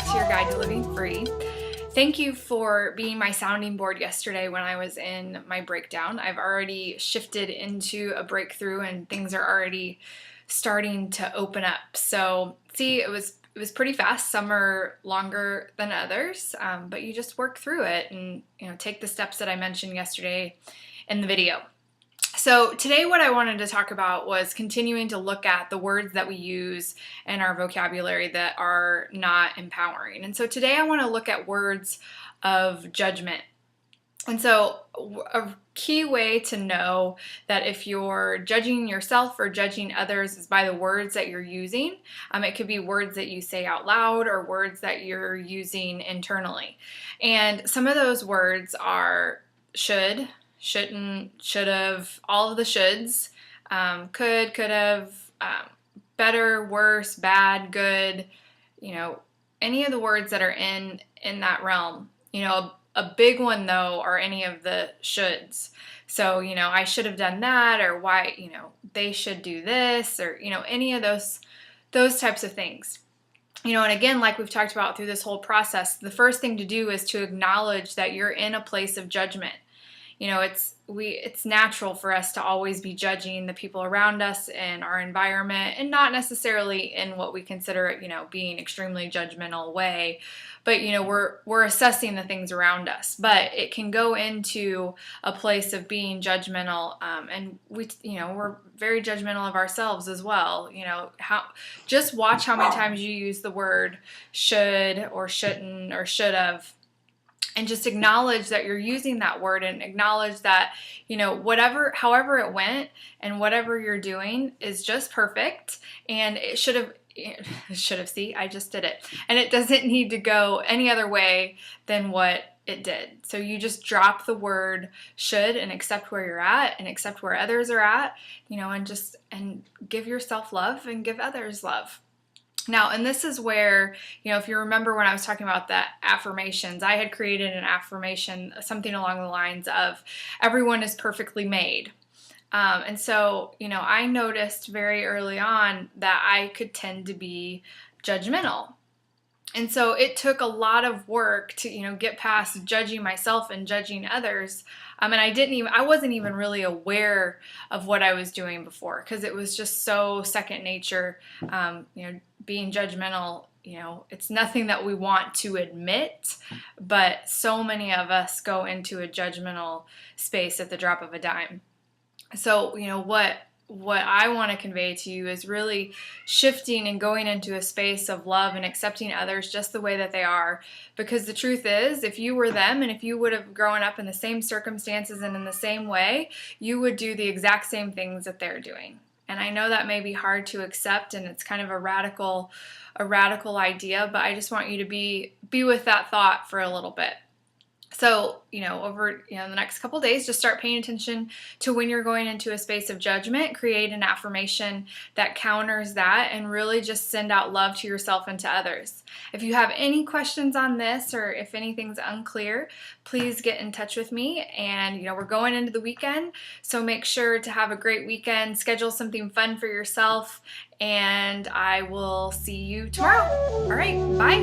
back to your guide to living free. Thank you for being my sounding board yesterday when I was in my breakdown. I've already shifted into a breakthrough and things are already starting to open up. So see, it was pretty fast. Some are longer than others, but you just work through it and take the steps that I mentioned yesterday in the video. So today what I wanted to talk about was continuing to look at the words that we use in our vocabulary that are not empowering. And so today I want to look at words of judgment. And so a key way to know that if you're judging yourself or judging others is by the words that you're using. It could be words that you say out loud or words that you're using internally. And some of those words are should, shouldn't, should have, all of the shoulds, could have, better, worse, bad, good, any of the words that are in that realm. A big one though are any of the shoulds. So, I should have done that, or why, they should do this, or, any of those types of things. And again, like we've talked about through this whole process, the first thing to do is to acknowledge that you're in a place of judgment. It's natural for us to always be judging the people around us and our environment, and not necessarily in what we consider, being extremely judgmental way, but we're assessing the things around us. But it can go into a place of being judgmental, and we're very judgmental of ourselves as well. Just watch how many times you use the word should or shouldn't or should have. And just acknowledge that you're using that word, and acknowledge that, however it went and whatever you're doing is just perfect, and it should have, see, I just did it. And it doesn't need to go any other way than what it did. So you just drop the word should and accept where you're at and accept where others are at, and give yourself love and give others love. Now, and this is where, if you remember when I was talking about the affirmations, I had created an affirmation, something along the lines of everyone is perfectly made. And so, I noticed very early on that I could tend to be judgmental. And so it took a lot of work to, get past judging myself and judging others. And I wasn't even really aware of what I was doing before, because it was just so second nature. Being judgmental, it's nothing that we want to admit, but so many of us go into a judgmental space at the drop of a dime. So, what I want to convey to you is really shifting and going into a space of love and accepting others just the way that they are. Because the truth is, if you were them and if you would have grown up in the same circumstances and in the same way, you would do the exact same things that they're doing. And I know that may be hard to accept, and it's kind of a radical idea, but I just want you to be with that thought for a little bit. So, over the next couple of days, just start paying attention to when you're going into a space of judgment. Create an affirmation that counters that, and really just send out love to yourself and to others. If you have any questions on this, or if anything's unclear, please get in touch with me. And, we're going into the weekend, so make sure to have a great weekend. Schedule something fun for yourself, and I will see you tomorrow. All right, bye.